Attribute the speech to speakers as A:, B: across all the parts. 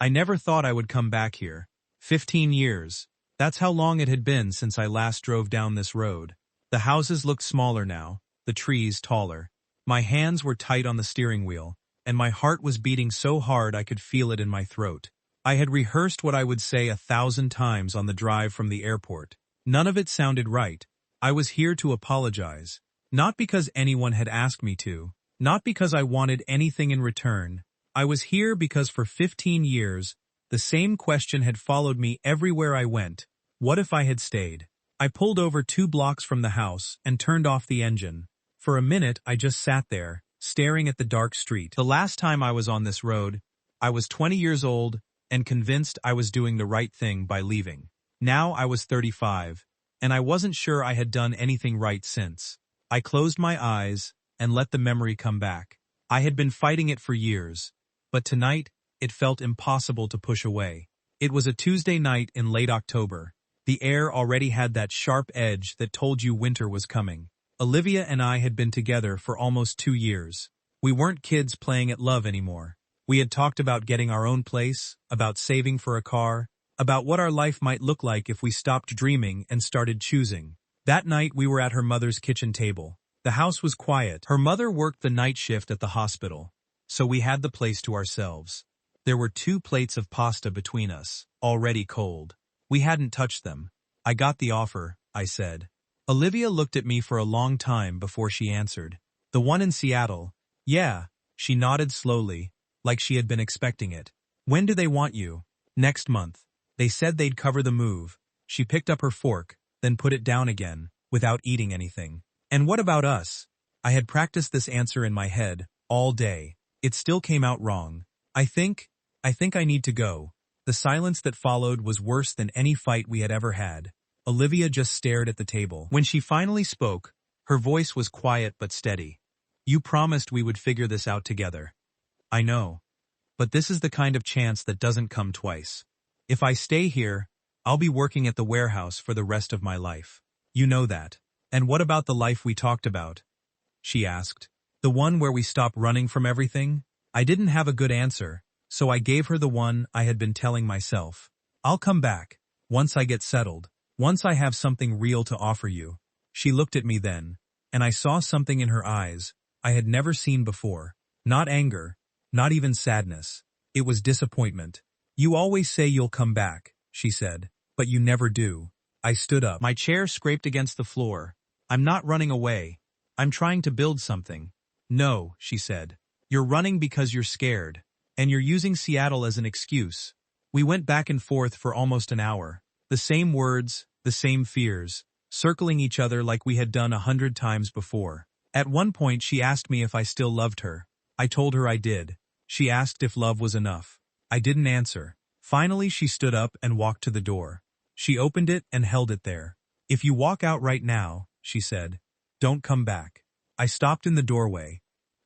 A: I never thought I would come back here. 15 years. That's how long it had been since I last drove down this road. The houses looked smaller now, the trees taller. My hands were tight on the steering wheel, and my heart was beating so hard I could feel it in my throat. I had rehearsed what I would say 1,000 times on the drive from the airport. None of it sounded right. I was here to apologize. Not because anyone had asked me to. Not because I wanted anything in return. I was here because for 15 years, the same question had followed me everywhere I went. What if I had stayed? I pulled over 2 blocks from the house and turned off the engine. For a minute, I just sat there, staring at the dark street. The last time I was on this road, I was 20 years old and convinced I was doing the right thing by leaving. Now I was 35, and I wasn't sure I had done anything right since. I closed my eyes and let the memory come back. I had been fighting it for years, but tonight, it felt impossible to push away. It was a Tuesday night in late October. The air already had that sharp edge that told you winter was coming. Olivia and I had been together for almost 2 years. We weren't kids playing at love anymore. We had talked about getting our own place, about saving for a car, about what our life might look like if we stopped dreaming and started choosing. That night we were at her mother's kitchen table. The house was quiet. Her mother worked the night shift at the hospital, so we had the place to ourselves. There were 2 plates of pasta between us, already cold. We hadn't touched them. I got the offer, I said. Olivia looked at me for a long time before she answered. The one in Seattle. Yeah, she nodded slowly, like she had been expecting it. When do they want you? Next month. They said they'd cover the move. She picked up her fork, then put it down again, without eating anything. And what about us? I had practiced this answer in my head, all day. It still came out wrong. I think I need to go. The silence that followed was worse than any fight we had ever had. Olivia just stared at the table. When she finally spoke, her voice was quiet but steady. You promised we would figure this out together. I know. But this is the kind of chance that doesn't come twice. If I stay here, I'll be working at the warehouse for the rest of my life. You know that. And what about the life we talked about? She asked. The one where we stop running from everything? I didn't have a good answer, so I gave her the one I had been telling myself. I'll come back, once I get settled, once I have something real to offer you. She looked at me then, and I saw something in her eyes I had never seen before. Not anger, not even sadness. It was disappointment. You always say you'll come back, she said, but you never do. I stood up. My chair scraped against the floor. I'm not running away. I'm trying to build something. No, she said. You're running because you're scared. And you're using Seattle as an excuse. We went back and forth for almost an hour. The same words, the same fears, circling each other like we had done 100 times before. At one point she asked me if I still loved her. I told her I did. She asked if love was enough. I didn't answer. Finally she stood up and walked to the door. She opened it and held it there. If you walk out right now, she said, don't come back. I stopped in the doorway.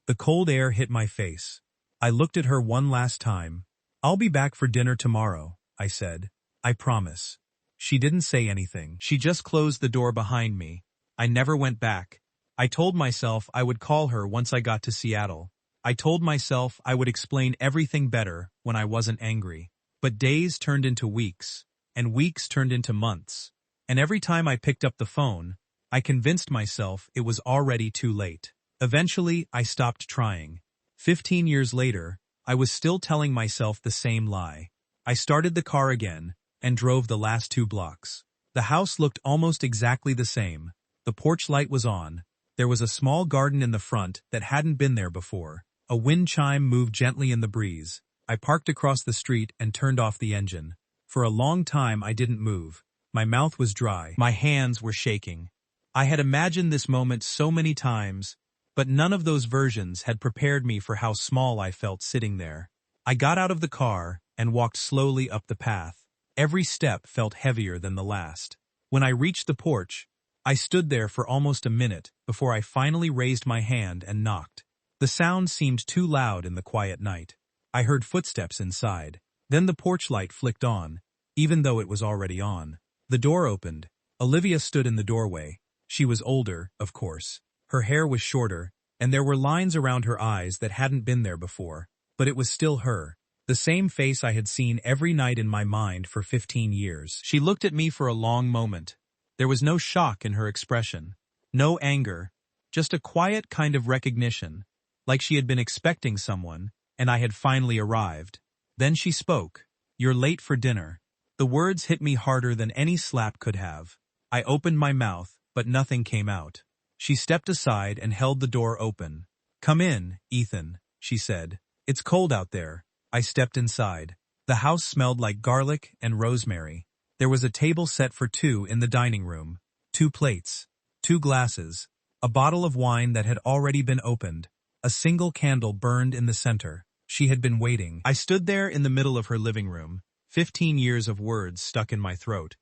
A: The cold air hit my face. I looked at her one last time. I'll be back for dinner tomorrow, I said. I promise. She didn't say anything. She just closed the door behind me. I never went back. I told myself I would call her once I got to Seattle. I told myself I would explain everything better when I wasn't angry. But days turned into weeks, and weeks turned into months. And every time I picked up the phone, I convinced myself it was already too late. Eventually, I stopped trying. 15 years later, I was still telling myself the same lie. I started the car again and drove the last 2 blocks. The house looked almost exactly the same. The porch light was on. There was a small garden in the front that hadn't been there before. A wind chime moved gently in the breeze. I parked across the street and turned off the engine. For a long time I didn't move. My mouth was dry. My hands were shaking. I had imagined this moment so many times, but none of those versions had prepared me for how small I felt sitting there. I got out of the car and walked slowly up the path. Every step felt heavier than the last. When I reached the porch, I stood there for almost a minute before I finally raised my hand and knocked. The sound seemed too loud in the quiet night. I heard footsteps inside. Then the porch light flicked on, even though it was already on. The door opened. Olivia stood in the doorway. She was older, of course. Her hair was shorter, and there were lines around her eyes that hadn't been there before, but it was still her. The same face I had seen every night in my mind for 15 years. She looked at me for a long moment. There was no shock in her expression. No anger. Just a quiet kind of recognition, like she had been expecting someone, and I had finally arrived. Then she spoke. "You're late for dinner." The words hit me harder than any slap could have. I opened my mouth, but nothing came out. She stepped aside and held the door open. "Come in, Ethan," she said. "It's cold out there." I stepped inside. The house smelled like garlic and rosemary. There was a table set for two in the dining room. 2 plates. 2 glasses. A bottle of wine that had already been opened. A single candle burned in the center. She had been waiting. I stood there in the middle of her living room, 15 years of words stuck in my throat.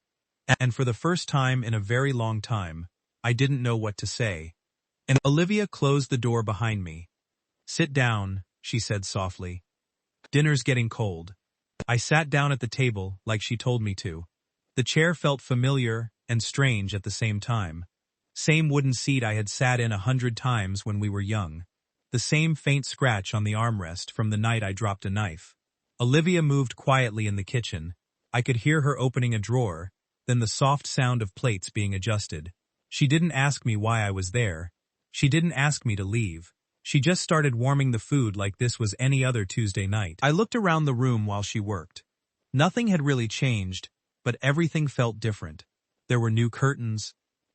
A: And for the first time in a very long time, I didn't know what to say. And Olivia closed the door behind me. "Sit down," she said softly. "Dinner's getting cold." I sat down at the table like she told me to. The chair felt familiar and strange at the same time. Same wooden seat I had sat in 100 times when we were young. The same faint scratch on the armrest from the night I dropped a knife. Olivia moved quietly in the kitchen. I could hear her opening a drawer, then the soft sound of plates being adjusted. She didn't ask me why I was there. She didn't ask me to leave. She just started warming the food like this was any other Tuesday night. I looked around the room while she worked. Nothing had really changed, but everything felt different. There were new curtains,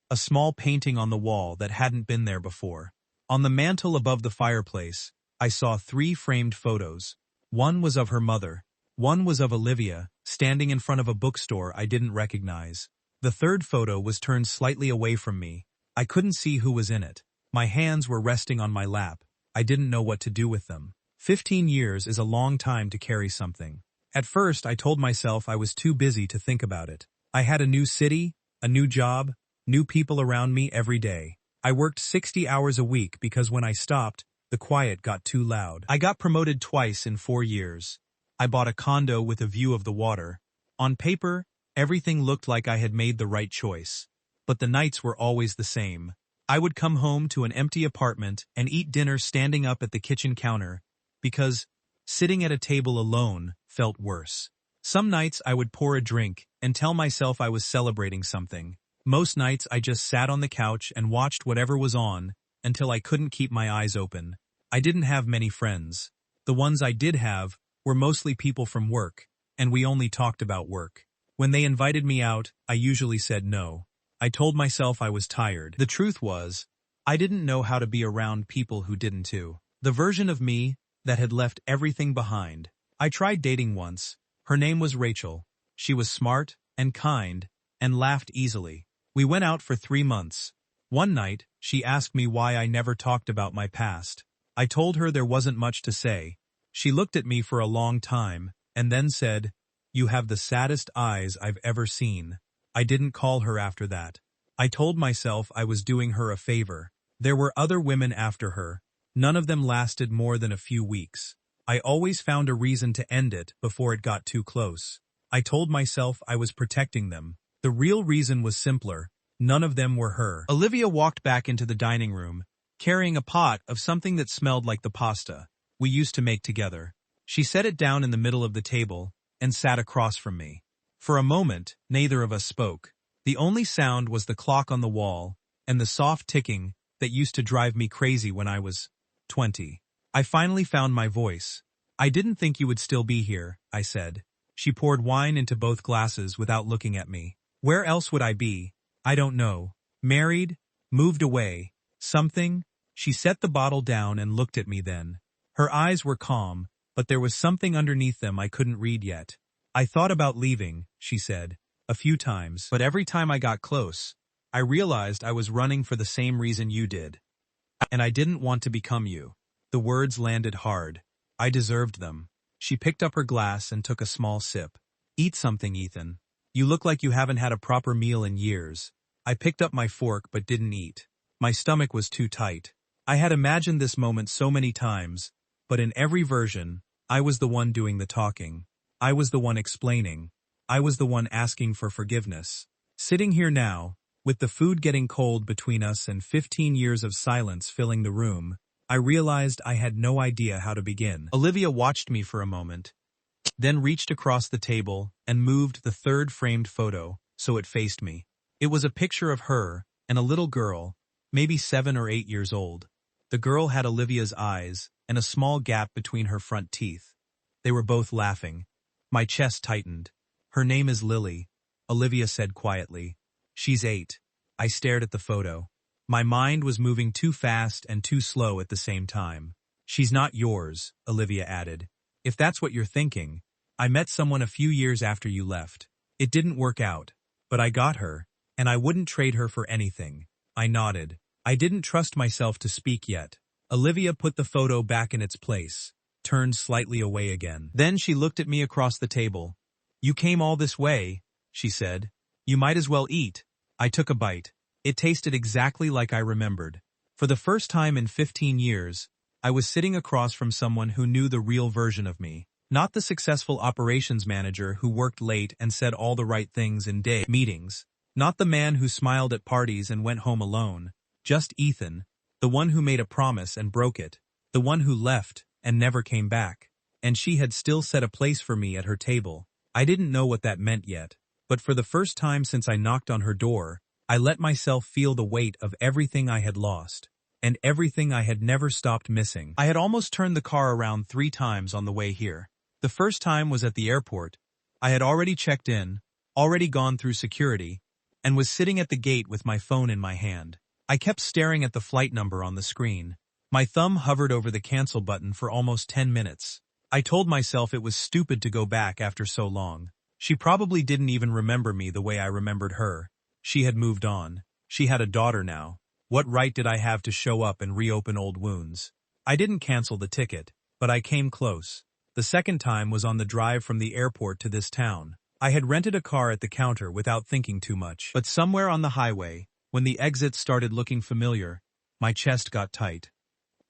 A: a small painting on the wall that hadn't been there before. On the mantel above the fireplace, I saw 3 framed photos. One was of her mother. One was of Olivia, standing in front of a bookstore I didn't recognize. The third photo was turned slightly away from me. I couldn't see who was in it. My hands were resting on my lap. I didn't know what to do with them. 15 years is a long time to carry something. At first, I told myself I was too busy to think about it. I had a new city, a new job, new people around me every day. I worked 60 hours a week because when I stopped, the quiet got too loud. I got promoted twice in 4 years. I bought a condo with a view of the water. On paper, everything looked like I had made the right choice. But the nights were always the same. I would come home to an empty apartment and eat dinner standing up at the kitchen counter, because sitting at a table alone felt worse. Some nights I would pour a drink and tell myself I was celebrating something. Most nights I just sat on the couch and watched whatever was on until I couldn't keep my eyes open. I didn't have many friends. The ones I did have were mostly people from work, and we only talked about work. When they invited me out, I usually said no. I told myself I was tired. The truth was, I didn't know how to be around people who didn't too. The version of me that had left everything behind. I tried dating once. Her name was Rachel. She was smart and kind and laughed easily. We went out for 3 months. One night, she asked me why I never talked about my past. I told her there wasn't much to say. She looked at me for a long time and then said, "You have the saddest eyes I've ever seen." I didn't call her after that. I told myself I was doing her a favor. There were other women after her. None of them lasted more than a few weeks. I always found a reason to end it before it got too close. I told myself I was protecting them. The real reason was simpler. None of them were her. Olivia walked back into the dining room, carrying a pot of something that smelled like the pasta we used to make together. She set it down in the middle of the table and sat across from me. For a moment, neither of us spoke. The only sound was the clock on the wall and the soft ticking that used to drive me crazy when I was 20. I finally found my voice. "I didn't think you would still be here," I said. She poured wine into both glasses without looking at me. "Where else would I be? I don't know. Married? Moved away? Something?" She set the bottle down and looked at me then. Her eyes were calm, but there was something underneath them I couldn't read yet. "I thought about leaving," she said, "a few times, but every time I got close, I realized I was running for the same reason you did. And I didn't want to become you." The words landed hard. I deserved them. She picked up her glass and took a small sip. "Eat something, Ethan. You look like you haven't had a proper meal in years." I picked up my fork but didn't eat. My stomach was too tight. I had imagined this moment so many times, but in every version, I was the one doing the talking. I was the one explaining. I was the one asking for forgiveness. Sitting here now, with the food getting cold between us and 15 years of silence filling the room, I realized I had no idea how to begin. Olivia watched me for a moment, then reached across the table and moved the third framed photo so it faced me. It was a picture of her and a little girl, maybe 7 or 8 years old. The girl had Olivia's eyes and a small gap between her front teeth. They were both laughing. My chest tightened. "Her name is Lily," Olivia said quietly. "She's 8. I stared at the photo. My mind was moving too fast and too slow at the same time. "She's not yours," Olivia added. "If that's what you're thinking, I met someone a few years after you left. It didn't work out, but I got her, and I wouldn't trade her for anything." I nodded. I didn't trust myself to speak yet. Olivia put the photo back in its place, turned slightly away again. Then she looked at me across the table. "You came all this way," she said. "You might as well eat." I took a bite. It tasted exactly like I remembered. For the first time in 15 years, I was sitting across from someone who knew the real version of me. Not the successful operations manager who worked late and said all the right things in day meetings. Not the man who smiled at parties and went home alone. Just Ethan, the one who made a promise and broke it. The one who left and never came back. And she had still set a place for me at her table. I didn't know what that meant yet, but for the first time since I knocked on her door, I let myself feel the weight of everything I had lost, and everything I had never stopped missing. I had almost turned the car around 3 times on the way here. The first time was at the airport. I had already checked in, already gone through security, and was sitting at the gate with my phone in my hand. I kept staring at the flight number on the screen. My thumb hovered over the cancel button for almost 10 minutes. I told myself it was stupid to go back after so long. She probably didn't even remember me the way I remembered her. She had moved on. She had a daughter now. What right did I have to show up and reopen old wounds? I didn't cancel the ticket, but I came close. The second time was on the drive from the airport to this town. I had rented a car at the counter without thinking too much. But somewhere on the highway, when the exits started looking familiar, my chest got tight.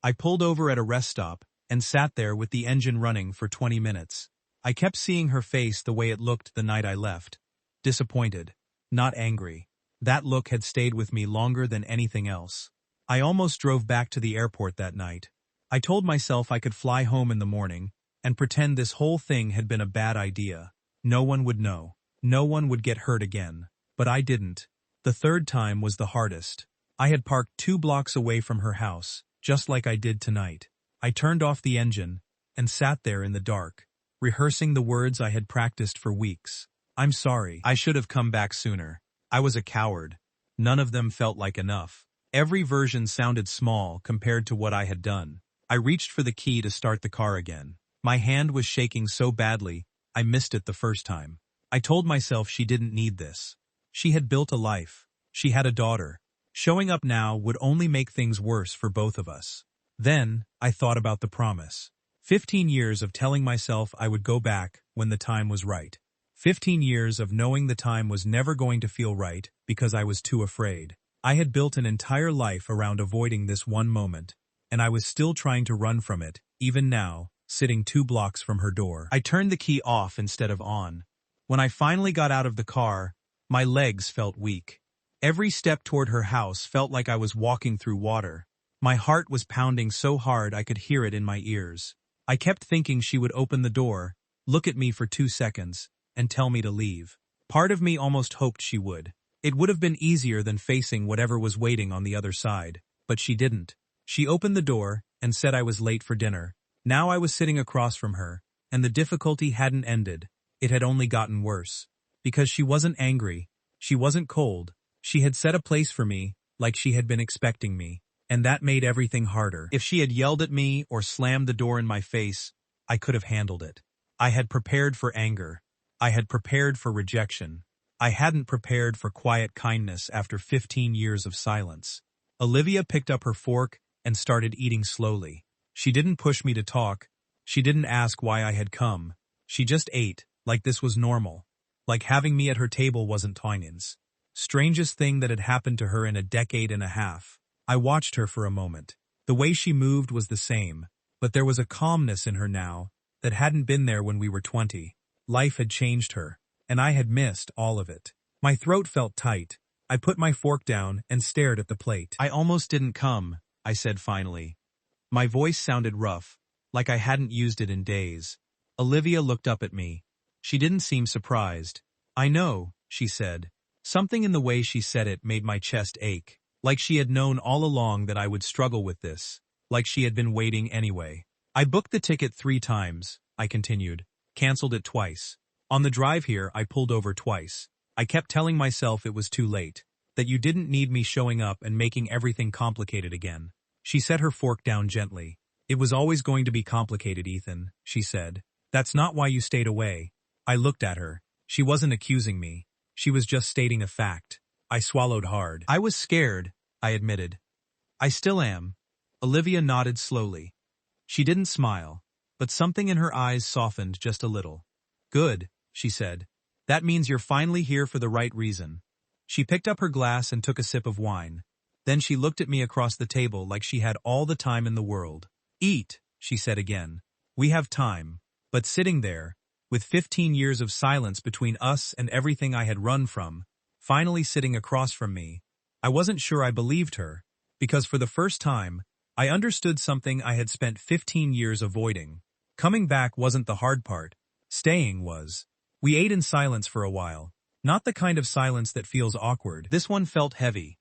A: I pulled over at a rest stop and sat there with the engine running for 20 minutes. I kept seeing her face the way it looked the night I left. Disappointed. Not angry. That look had stayed with me longer than anything else. I almost drove back to the airport that night. I told myself I could fly home in the morning and pretend this whole thing had been a bad idea. No one would know. No one would get hurt again. But I didn't. The third time was the hardest. I had parked 2 blocks away from her house, just like I did tonight. I turned off the engine and sat there in the dark, rehearsing the words I had practiced for weeks. "I'm sorry. I should have come back sooner. I was a coward." None of them felt like enough. Every version sounded small compared to what I had done. I reached for the key to start the car again. My hand was shaking so badly, I missed it the first time. I told myself she didn't need this. She had built a life. She had a daughter. Showing up now would only make things worse for both of us. Then, I thought about the promise. 15 years of telling myself I would go back when the time was right. 15 years of knowing the time was never going to feel right because I was too afraid. I had built an entire life around avoiding this one moment, and I was still trying to run from it, even now, sitting 2 blocks from her door. I turned the key off instead of on. When I finally got out of the car, my legs felt weak. Every step toward her house felt like I was walking through water. My heart was pounding so hard I could hear it in my ears. I kept thinking she would open the door, look at me for 2 seconds, and tell me to leave. Part of me almost hoped she would. It would have been easier than facing whatever was waiting on the other side. But she didn't. She opened the door and said I was late for dinner. Now I was sitting across from her, and the difficulty hadn't ended. It had only gotten worse. Because she wasn't angry. She wasn't cold. She had set a place for me, like she had been expecting me. And that made everything harder. If she had yelled at me or slammed the door in my face, I could have handled it. I had prepared for anger. I had prepared for rejection. I hadn't prepared for quiet kindness after 15 years of silence. Olivia picked up her fork and started eating slowly. She didn't push me to talk. She didn't ask why I had come. She just ate, like this was normal. Like having me at her table wasn't Twinings. Strangest thing that had happened to her in a decade and a half. I watched her for a moment. The way she moved was the same, but there was a calmness in her now that hadn't been there when we were 20. Life had changed her, and I had missed all of it. My throat felt tight. I put my fork down and stared at the plate. "I almost didn't come," I said finally. My voice sounded rough, like I hadn't used it in days. Olivia looked up at me. She didn't seem surprised. I know, she said. Something in the way she said it made my chest ache. Like she had known all along that I would struggle with this. Like she had been waiting anyway. I booked the ticket 3 times, I continued. Cancelled it twice. On the drive here, I pulled over twice. I kept telling myself it was too late. That you didn't need me showing up and making everything complicated again. She set her fork down gently. It was always going to be complicated, Ethan, she said. That's not why you stayed away. I looked at her. She wasn't accusing me. She was just stating a fact. I swallowed hard. I was scared, I admitted. I still am. Olivia nodded slowly. She didn't smile, but something in her eyes softened just a little. Good, she said. That means you're finally here for the right reason. She picked up her glass and took a sip of wine. Then she looked at me across the table like she had all the time in the world. Eat, she said again. We have time. But sitting there, with 15 years of silence between us and everything I had run from, finally sitting across from me, I wasn't sure I believed her, because for the first time, I understood something I had spent 15 years avoiding. Coming back wasn't the hard part. Staying was. We ate in silence for a while. Not the kind of silence that feels awkward. This one felt heavy.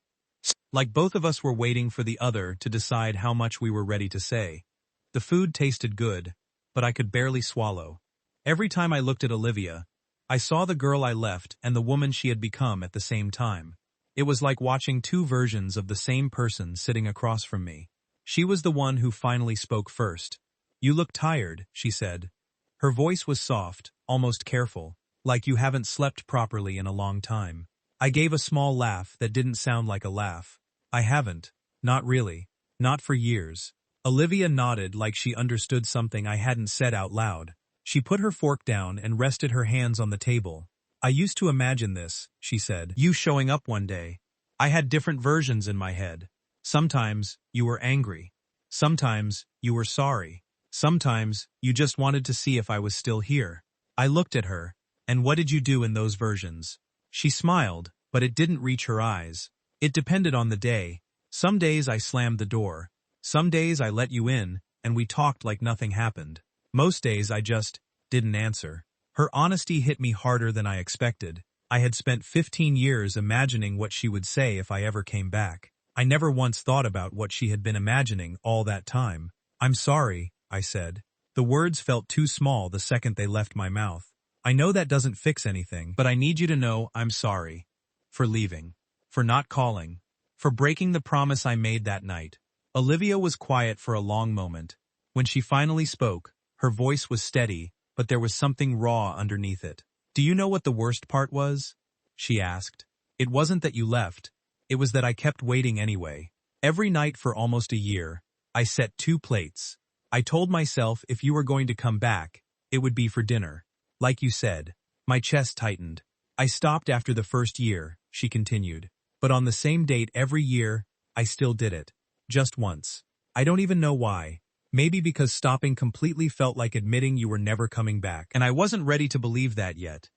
A: Like both of us were waiting for the other to decide how much we were ready to say. The food tasted good, but I could barely swallow. Every time I looked at Olivia, I saw the girl I left and the woman she had become at the same time. It was like watching 2 versions of the same person sitting across from me. She was the one who finally spoke first. You look tired, she said. Her voice was soft, almost careful, like you haven't slept properly in a long time. I gave a small laugh that didn't sound like a laugh. I haven't. Not really. Not for years. Olivia nodded like she understood something I hadn't said out loud. She put her fork down and rested her hands on the table. I used to imagine this, she said. You showing up one day. I had different versions in my head. Sometimes you were angry. Sometimes you were sorry. Sometimes you just wanted to see if I was still here. I looked at her. And what did you do in those versions? She smiled, but it didn't reach her eyes. It depended on the day. Some days I slammed the door. Some days I let you in, and we talked like nothing happened. Most days I just didn't answer. Her honesty hit me harder than I expected. I had spent 15 years imagining what she would say if I ever came back. I never once thought about what she had been imagining all that time. I'm sorry, I said. The words felt too small the second they left my mouth. I know that doesn't fix anything, but I need you to know I'm sorry. For leaving. For not calling. For breaking the promise I made that night. Olivia was quiet for a long moment. When she finally spoke, her voice was steady, but there was something raw underneath it. Do you know what the worst part was? She asked. It wasn't that you left. It was that I kept waiting anyway. Every night for almost a year, I set 2 plates. I told myself if you were going to come back, it would be for dinner. Like you said. My chest tightened. I stopped after the first year, she continued. But on the same date every year, I still did it. Just once. I don't even know why. Maybe because stopping completely felt like admitting you were never coming back. And I wasn't ready to believe that yet.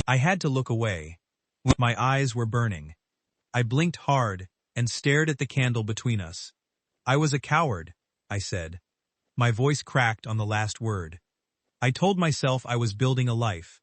A: I had to look away. My eyes were burning. I blinked hard and stared at the candle between us. I was a coward, I said. My voice cracked on the last word. I told myself I was building a life.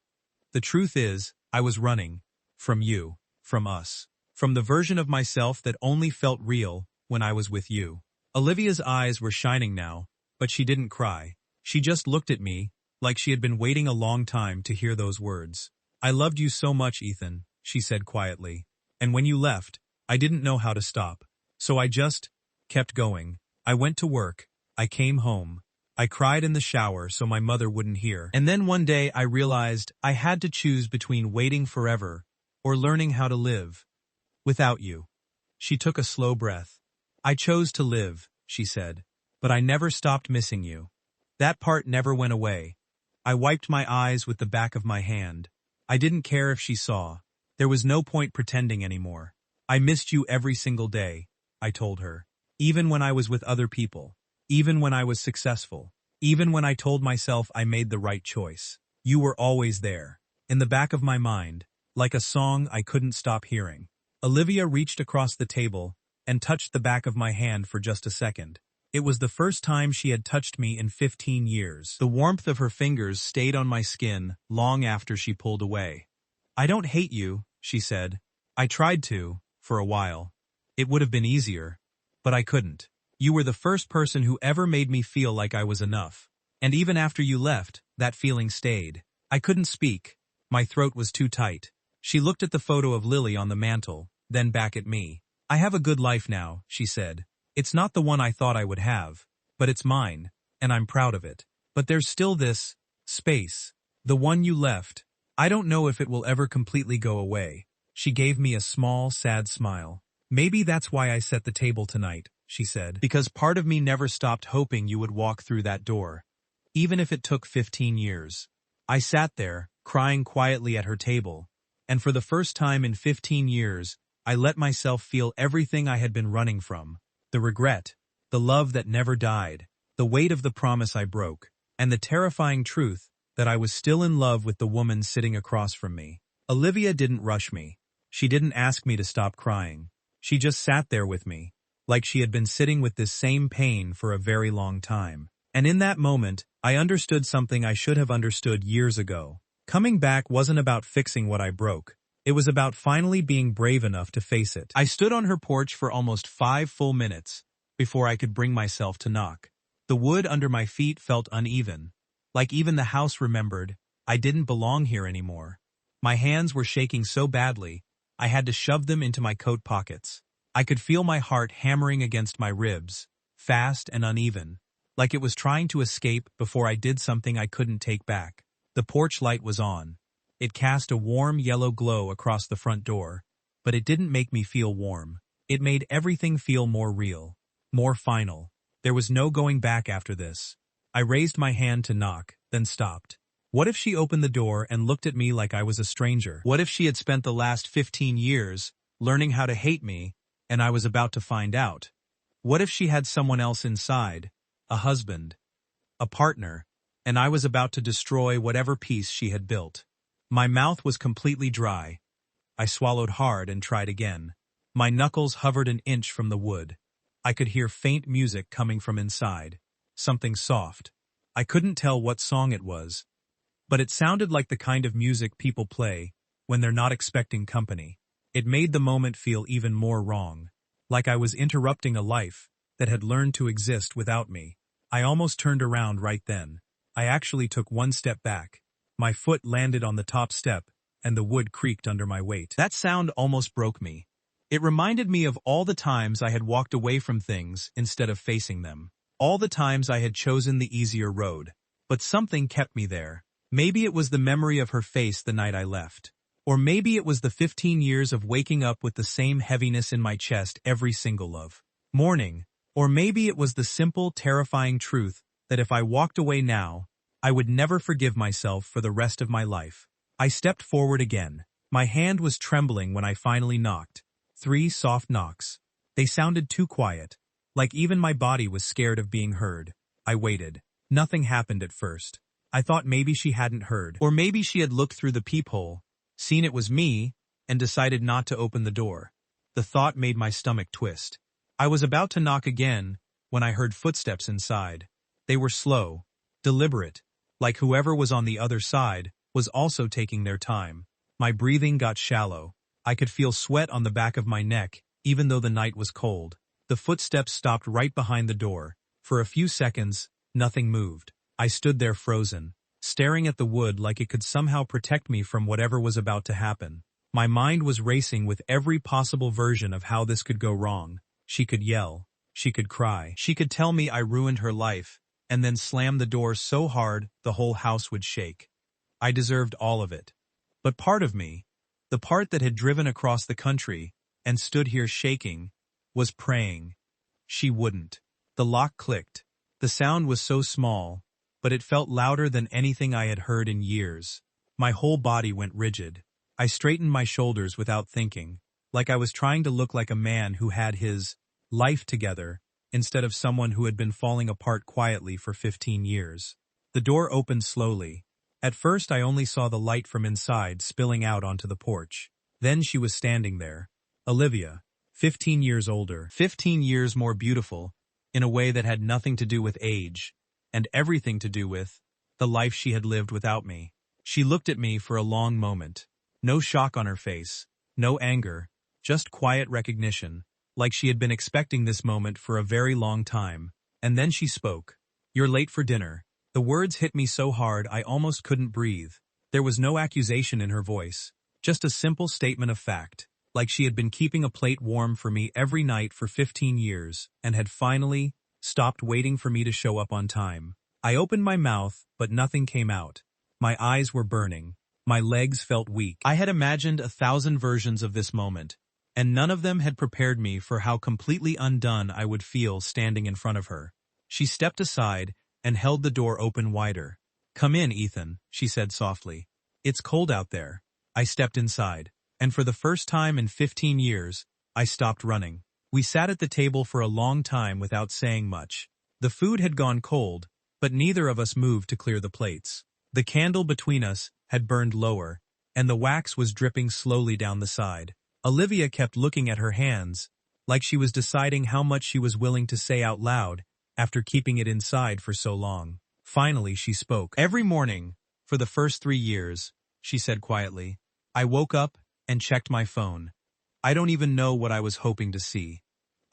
A: The truth is, I was running. From you. From us. From the version of myself that only felt real when I was with you. Olivia's eyes were shining now, but she didn't cry. She just looked at me, like she had been waiting a long time to hear those words. I loved you so much, Ethan, she said quietly. And when you left, I didn't know how to stop. So I just kept going. I went to work. I came home. I cried in the shower so my mother wouldn't hear. And then one day I realized I had to choose between waiting forever or learning how to live. Without you. She took a slow breath. I chose to live, she said. But I never stopped missing you. That part never went away. I wiped my eyes with the back of my hand. I didn't care if she saw. There was no point pretending anymore. I missed you every single day, I told her. Even when I was with other people. Even when I was successful. Even when I told myself I made the right choice. You were always there. In the back of my mind. Like a song I couldn't stop hearing. Olivia reached across the table and touched the back of my hand for just a second. It was the first time she had touched me in 15 years. The warmth of her fingers stayed on my skin long after she pulled away. "I don't hate you," she said. "I tried to, for a while. It would have been easier. But I couldn't. You were the first person who ever made me feel like I was enough. And even after you left, that feeling stayed." I couldn't speak. My throat was too tight. She looked at the photo of Lily on the mantel, then back at me. "I have a good life now," she said. "It's not the one I thought I would have, but it's mine, and I'm proud of it. But there's still this space. The one you left. I don't know if it will ever completely go away." She gave me a small, sad smile. "Maybe that's why I set the table tonight," she said, "because part of me never stopped hoping you would walk through that door. Even if it took 15 years. I sat there, crying quietly at her table, and for the first time in 15 years, I let myself feel everything I had been running from. The regret, the love that never died, the weight of the promise I broke, and the terrifying truth that I was still in love with the woman sitting across from me. Olivia didn't rush me. She didn't ask me to stop crying. She just sat there with me, like she had been sitting with this same pain for a very long time. And in that moment, I understood something I should have understood years ago. Coming back wasn't about fixing what I broke. It was about finally being brave enough to face it. I stood on her porch for almost 5 full minutes before I could bring myself to knock. The wood under my feet felt uneven, like even the house remembered I didn't belong here anymore. My hands were shaking so badly, I had to shove them into my coat pockets. I could feel my heart hammering against my ribs, fast and uneven, like it was trying to escape before I did something I couldn't take back. The porch light was on. It cast a warm yellow glow across the front door, but it didn't make me feel warm. It made everything feel more real, more final. There was no going back after this. I raised my hand to knock, then stopped. What if she opened the door and looked at me like I was a stranger? What if she had spent the last 15 years learning how to hate me, and I was about to find out? What if she had someone else inside, a husband, a partner, and I was about to destroy whatever peace she had built? My mouth was completely dry. I swallowed hard and tried again. My knuckles hovered an inch from the wood. I could hear faint music coming from inside. Something soft. I couldn't tell what song it was, but it sounded like the kind of music people play when they're not expecting company. It made the moment feel even more wrong, like I was interrupting a life that had learned to exist without me. I almost turned around right then. I actually took one step back. My foot landed on the top step, and the wood creaked under my weight. That sound almost broke me. It reminded me of all the times I had walked away from things instead of facing them. All the times I had chosen the easier road. But something kept me there. Maybe it was the memory of her face the night I left. Or maybe it was the 15 years of waking up with the same heaviness in my chest every single morning. Or maybe it was the simple, terrifying truth that if I walked away now, I would never forgive myself for the rest of my life. I stepped forward again. My hand was trembling when I finally knocked. 3 soft knocks. They sounded too quiet, like even my body was scared of being heard. I waited. Nothing happened at first. I thought maybe she hadn't heard. Or maybe she had looked through the peephole, seen it was me, and decided not to open the door. The thought made my stomach twist. I was about to knock again when I heard footsteps inside. They were slow, deliberate, like whoever was on the other side was also taking their time. My breathing got shallow. I could feel sweat on the back of my neck, even though the night was cold. The footsteps stopped right behind the door. For a few seconds, nothing moved. I stood there frozen, staring at the wood like it could somehow protect me from whatever was about to happen. My mind was racing with every possible version of how this could go wrong. She could yell. She could cry. She could tell me I ruined her life, and then slam the door so hard the whole house would shake. I deserved all of it. But part of me, the part that had driven across the country and stood here shaking, was praying. She wouldn't. The lock clicked. The sound was so small, but it felt louder than anything I had heard in years. My whole body went rigid. I straightened my shoulders without thinking, like I was trying to look like a man who had his life together, instead of someone who had been falling apart quietly for 15 years. The door opened slowly. At first I only saw the light from inside spilling out onto the porch. Then she was standing there. Olivia, 15 years older, 15 years more beautiful, in a way that had nothing to do with age, and everything to do with the life she had lived without me. She looked at me for a long moment. No shock on her face, no anger, just quiet recognition, like she had been expecting this moment for a very long time. And then she spoke. "You're late for dinner." The words hit me so hard I almost couldn't breathe. There was no accusation in her voice, just a simple statement of fact, like she had been keeping a plate warm for me every night for 15 years, and had finally stopped waiting for me to show up on time. I opened my mouth, but nothing came out. My eyes were burning. My legs felt weak. I had imagined 1,000 versions of this moment, and none of them had prepared me for how completely undone I would feel standing in front of her. She stepped aside and held the door open wider. "Come in, Ethan," she said softly. "It's cold out there." I stepped inside, and for the first time in 15 years, I stopped running. We sat at the table for a long time without saying much. The food had gone cold, but neither of us moved to clear the plates. The candle between us had burned lower, and the wax was dripping slowly down the side. Olivia kept looking at her hands, like she was deciding how much she was willing to say out loud after keeping it inside for so long. Finally, she spoke. "Every morning, for the first 3 years," she said quietly, "I woke up and checked my phone. I don't even know what I was hoping to see.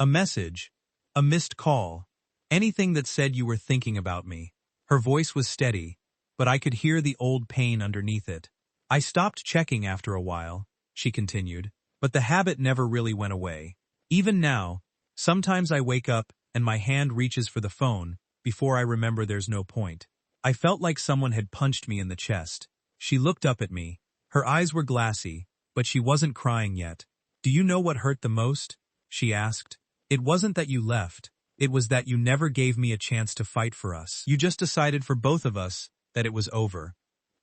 A: A message, a missed call, anything that said you were thinking about me." Her voice was steady, but I could hear the old pain underneath it. "I stopped checking after a while," she continued, "but the habit never really went away. Even now, sometimes I wake up and my hand reaches for the phone before I remember there's no point." I felt like someone had punched me in the chest. She looked up at me. Her eyes were glassy, but she wasn't crying yet. "Do you know what hurt the most?" she asked. "It wasn't that you left. It was that you never gave me a chance to fight for us. You just decided for both of us that it was over.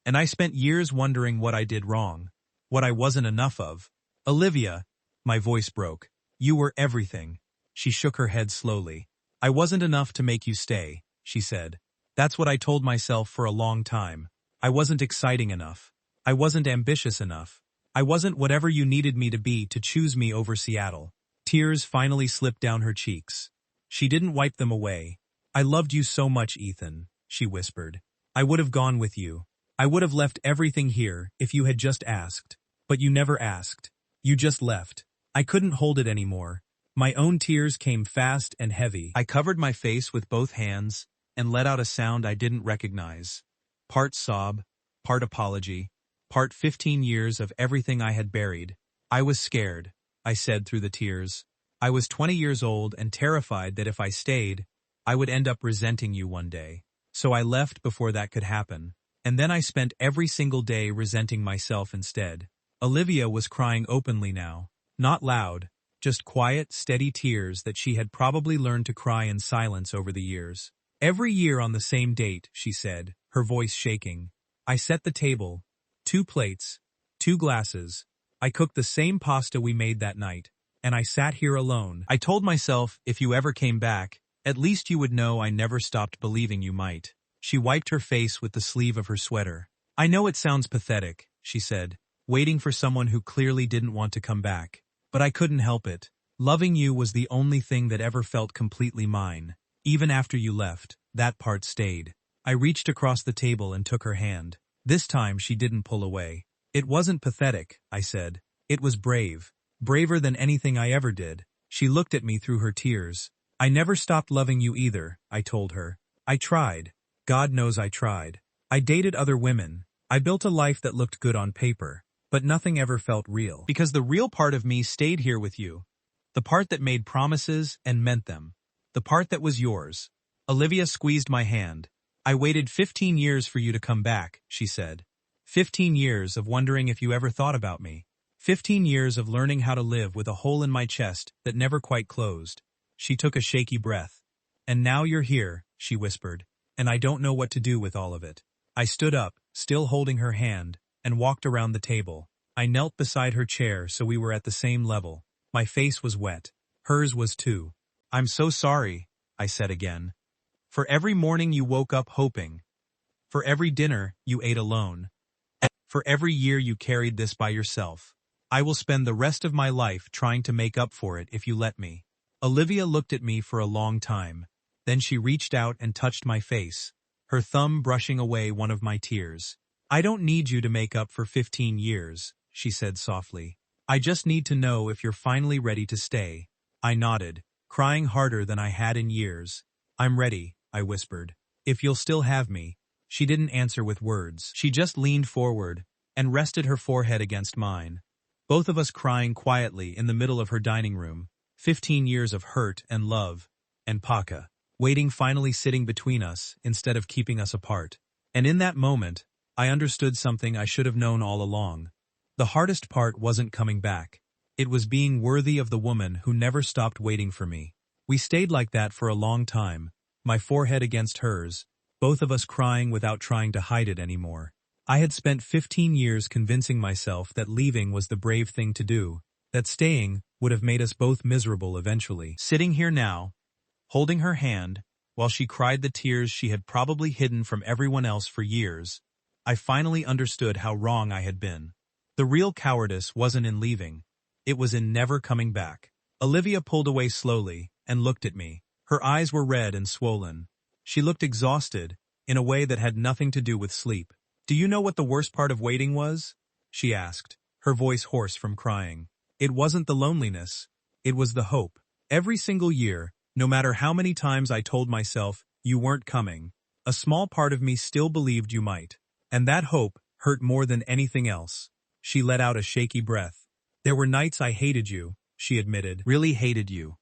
A: And I spent years wondering what I did wrong, what I wasn't enough of. Olivia," my voice broke, "you were everything." She shook her head slowly. "I wasn't enough to make you stay," she said. "That's what I told myself for a long time. I wasn't exciting enough. I wasn't ambitious enough. I wasn't whatever you needed me to be to choose me over Seattle." Tears finally slipped down her cheeks. She didn't wipe them away. "I loved you so much, Ethan," she whispered. "I would have gone with you. I would have left everything here if you had just asked. But you never asked. You just left. I couldn't hold it anymore." My own tears came fast and heavy. I covered my face with both hands and let out a sound I didn't recognize. Part sob, part apology, part 15 years of everything I had buried. "I was scared," I said through the tears. "I was 20 years old and terrified that if I stayed, I would end up resenting you one day. So I left before that could happen. And then I spent every single day resenting myself instead." Olivia was crying openly now. Not loud, just quiet, steady tears that she had probably learned to cry in silence over the years. "Every year on the same date," she said, her voice shaking, "I set the table. 2 plates, 2 glasses. I cooked the same pasta we made that night, and I sat here alone. I told myself if you ever came back, at least you would know I never stopped believing you might." She wiped her face with the sleeve of her sweater. "I know it sounds pathetic," she said, "waiting for someone who clearly didn't want to come back. But I couldn't help it. Loving you was the only thing that ever felt completely mine. Even after you left, that part stayed." I reached across the table and took her hand. This time she didn't pull away. "It wasn't pathetic," I said. "It was brave. Braver than anything I ever did." She looked at me through her tears. "I never stopped loving you either," I told her. "I tried. God knows I tried. I dated other women. I built a life that looked good on paper. But nothing ever felt real. Because the real part of me stayed here with you. The part that made promises and meant them. The part that was yours." Olivia squeezed my hand. "I waited 15 years for you to come back," she said. 15 years of wondering if you ever thought about me. 15 years of learning how to live with a hole in my chest that never quite closed." She took a shaky breath. "And now you're here," she whispered, "and I don't know what to do with all of it." I stood up, still holding her hand, and walked around the table. I knelt beside her chair so we were at the same level. My face was wet. Hers was too. "I'm so sorry," I said again. "For every morning you woke up hoping. For every dinner you ate alone. For every year you carried this by yourself. I will spend the rest of my life trying to make up for it if you let me." Olivia looked at me for a long time. Then she reached out and touched my face, her thumb brushing away one of my tears. I don't need you to make up for 15 years, she said softly. I just need to know if you're finally ready to stay. I nodded, crying harder than I had in years. I'm ready, I whispered. If you'll still have me. She didn't answer with words. She just leaned forward and rested her forehead against mine. Both of us crying quietly in the middle of her dining room. 15 years of hurt and love. And Paka, waiting, finally sitting between us instead of keeping us apart. And in that moment, I understood something I should have known all along. The hardest part wasn't coming back. It was being worthy of the woman who never stopped waiting for me. We stayed like that for a long time, my forehead against hers, both of us crying without trying to hide it anymore. I had spent 15 years convincing myself that leaving was the brave thing to do, that staying would have made us both miserable eventually. Sitting here now, holding her hand, while she cried the tears she had probably hidden from everyone else for years, I finally understood how wrong I had been. The real cowardice wasn't in leaving. It was in never coming back. Olivia pulled away slowly and looked at me. Her eyes were red and swollen. She looked exhausted, in a way that had nothing to do with sleep. Do you know what the worst part of waiting was? She asked, her voice hoarse from crying. It wasn't the loneliness. It was the hope. Every single year, no matter how many times I told myself, you weren't coming, a small part of me still believed you might. And that hope hurt more than anything else. She let out a shaky breath. There were nights I hated you, she admitted, really hated you.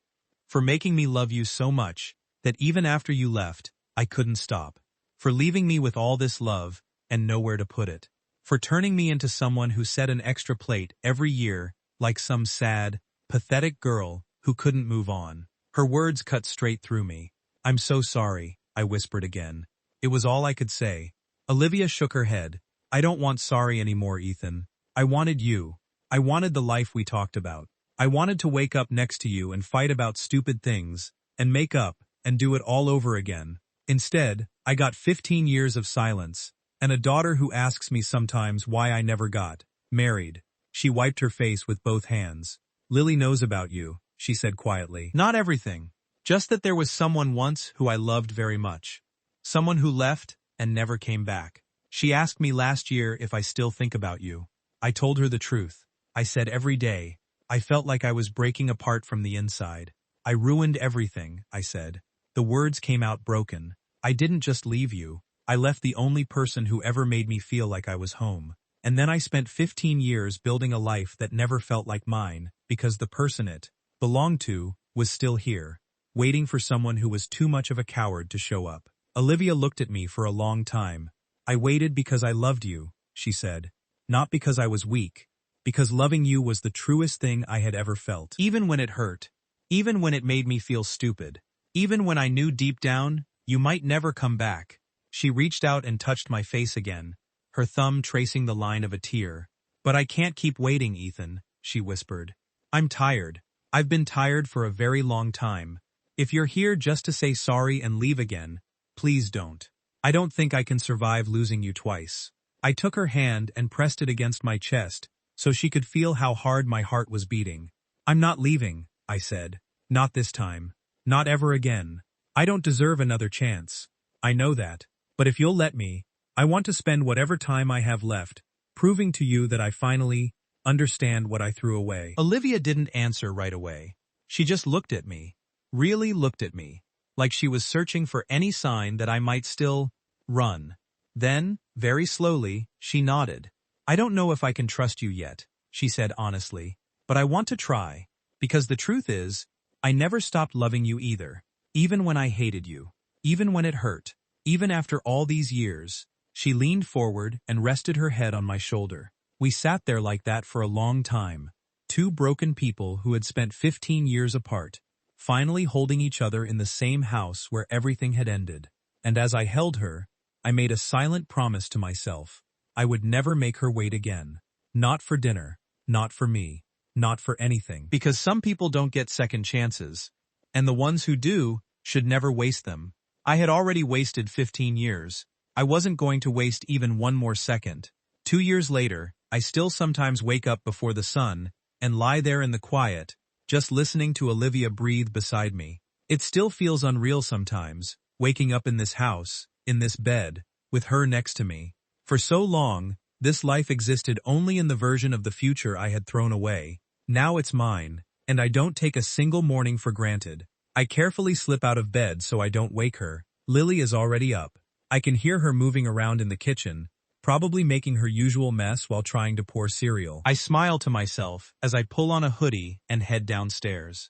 A: For making me love you so much, that even after you left, I couldn't stop. For leaving me with all this love, and nowhere to put it. For turning me into someone who set an extra plate every year, like some sad, pathetic girl who couldn't move on. Her words cut straight through me. I'm so sorry, I whispered again. It was all I could say. Olivia shook her head. I don't want sorry anymore, Ethan. I wanted you. I wanted the life we talked about. I wanted to wake up next to you and fight about stupid things, and make up, and do it all over again. Instead, I got 15 years of silence, and a daughter who asks me sometimes why I never got married. She wiped her face with both hands. Lily knows about you, she said quietly. Not everything. Just that there was someone once who I loved very much. Someone who left and never came back. She asked me last year if I still think about you. I told her the truth. I said every day. I felt like I was breaking apart from the inside. I ruined everything, I said. The words came out broken. I didn't just leave you. I left the only person who ever made me feel like I was home. And then I spent 15 years building a life that never felt like mine, because the person it belonged to was still here, waiting for someone who was too much of a coward to show up. Olivia looked at me for a long time. I waited because I loved you, she said. Not because I was weak. Because loving you was the truest thing I had ever felt. Even when it hurt. Even when it made me feel stupid. Even when I knew deep down, you might never come back. She reached out and touched my face again, her thumb tracing the line of a tear. But I can't keep waiting, Ethan, she whispered. I'm tired. I've been tired for a very long time. If you're here just to say sorry and leave again, please don't. I don't think I can survive losing you twice. I took her hand and pressed it against my chest, so she could feel how hard my heart was beating. I'm not leaving, I said. Not this time. Not ever again. I don't deserve another chance. I know that. But if you'll let me, I want to spend whatever time I have left, proving to you that I finally understand what I threw away. Olivia didn't answer right away. She just looked at me. Really looked at me. Like she was searching for any sign that I might still run. Then, very slowly, she nodded. I don't know if I can trust you yet, she said honestly, but I want to try. Because the truth is, I never stopped loving you either. Even when I hated you. Even when it hurt. Even after all these years. She leaned forward and rested her head on my shoulder. We sat there like that for a long time. Two broken people who had spent 15 years apart, finally holding each other in the same house where everything had ended. And as I held her, I made a silent promise to myself. I would never make her wait again. Not for dinner. Not for me. Not for anything. Because some people don't get second chances. And the ones who do should never waste them. I had already wasted 15 years. I wasn't going to waste even one more second. 2 years later, I still sometimes wake up before the sun and lie there in the quiet, just listening to Olivia breathe beside me. It still feels unreal sometimes, waking up in this house, in this bed, with her next to me. For so long, this life existed only in the version of the future I had thrown away. Now it's mine, and I don't take a single morning for granted. I carefully slip out of bed so I don't wake her. Lily is already up. I can hear her moving around in the kitchen, probably making her usual mess while trying to pour cereal. I smile to myself as I pull on a hoodie and head downstairs.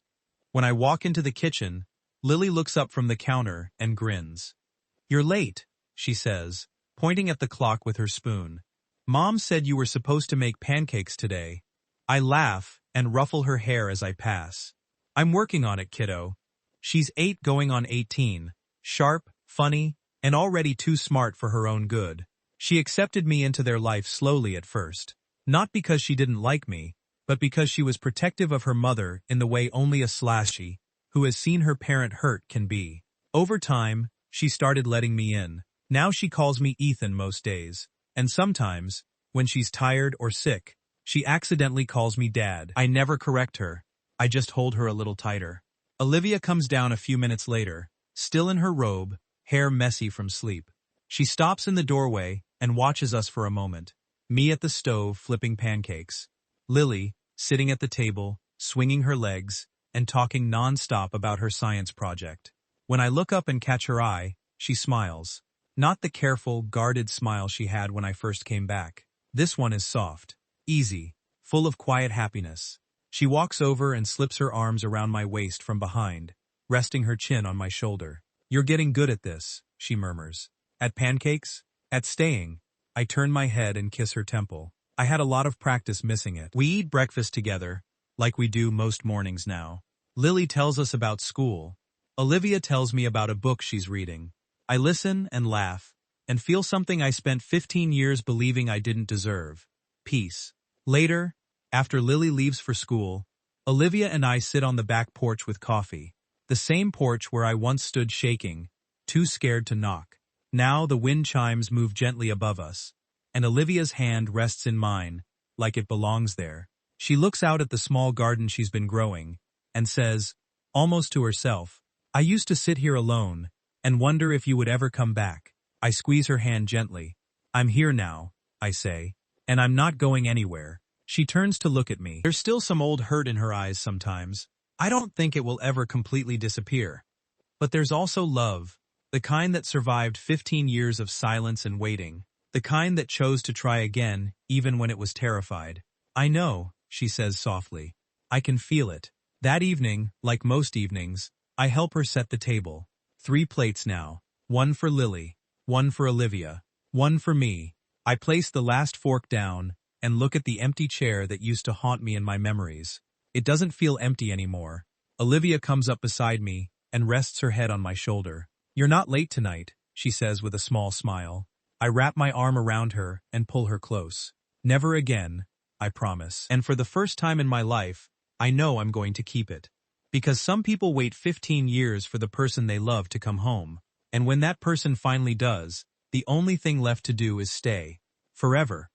A: When I walk into the kitchen, Lily looks up from the counter and grins. "You're late," she says, pointing at the clock with her spoon. "Mom said you were supposed to make pancakes today." I laugh and ruffle her hair as I pass. "I'm working on it, kiddo." She's 8 going on 18, sharp, funny, and already too smart for her own good. She accepted me into their life slowly at first. Not because she didn't like me, but because she was protective of her mother in the way only a slashy, who has seen her parent hurt, can be. Over time, she started letting me in. Now she calls me Ethan most days. And sometimes, when she's tired or sick, she accidentally calls me Dad. I never correct her. I just hold her a little tighter. Olivia comes down a few minutes later, still in her robe, hair messy from sleep. She stops in the doorway and watches us for a moment. Me at the stove flipping pancakes. Lily, sitting at the table, swinging her legs, and talking non-stop about her science project. When I look up and catch her eye, she smiles. Not the careful, guarded smile she had when I first came back. This one is soft, easy, full of quiet happiness. She walks over and slips her arms around my waist from behind, resting her chin on my shoulder. "You're getting good at this," she murmurs. "At pancakes? At staying." I turn my head and kiss her temple. I had a lot of practice missing it. We eat breakfast together, like we do most mornings now. Lily tells us about school. Olivia tells me about a book she's reading. I listen and laugh, and feel something I spent 15 years believing I didn't deserve. Peace. Later, after Lily leaves for school, Olivia and I sit on the back porch with coffee. The same porch where I once stood shaking, too scared to knock. Now the wind chimes move gently above us, and Olivia's hand rests in mine, like it belongs there. She looks out at the small garden she's been growing, and says, almost to herself, "I used to sit here alone, and wonder if you would ever come back." I squeeze her hand gently. "I'm here now," I say, "and I'm not going anywhere." She turns to look at me. There's still some old hurt in her eyes sometimes. I don't think it will ever completely disappear. But there's also love, the kind that survived 15 years of silence and waiting, the kind that chose to try again even when it was terrified. "I know," she says softly. "I can feel it." That evening, like most evenings, I help her set the table. 3 plates now. One for Lily, one for Olivia, one for me. I place the last fork down and look at the empty chair that used to haunt me in my memories. It doesn't feel empty anymore. Olivia comes up beside me and rests her head on my shoulder. "You're not late tonight," she says with a small smile. I wrap my arm around her and pull her close. "Never again," I promise. And for the first time in my life, I know I'm going to keep it. Because some people wait 15 years for the person they love to come home. And when that person finally does, the only thing left to do is stay. Forever.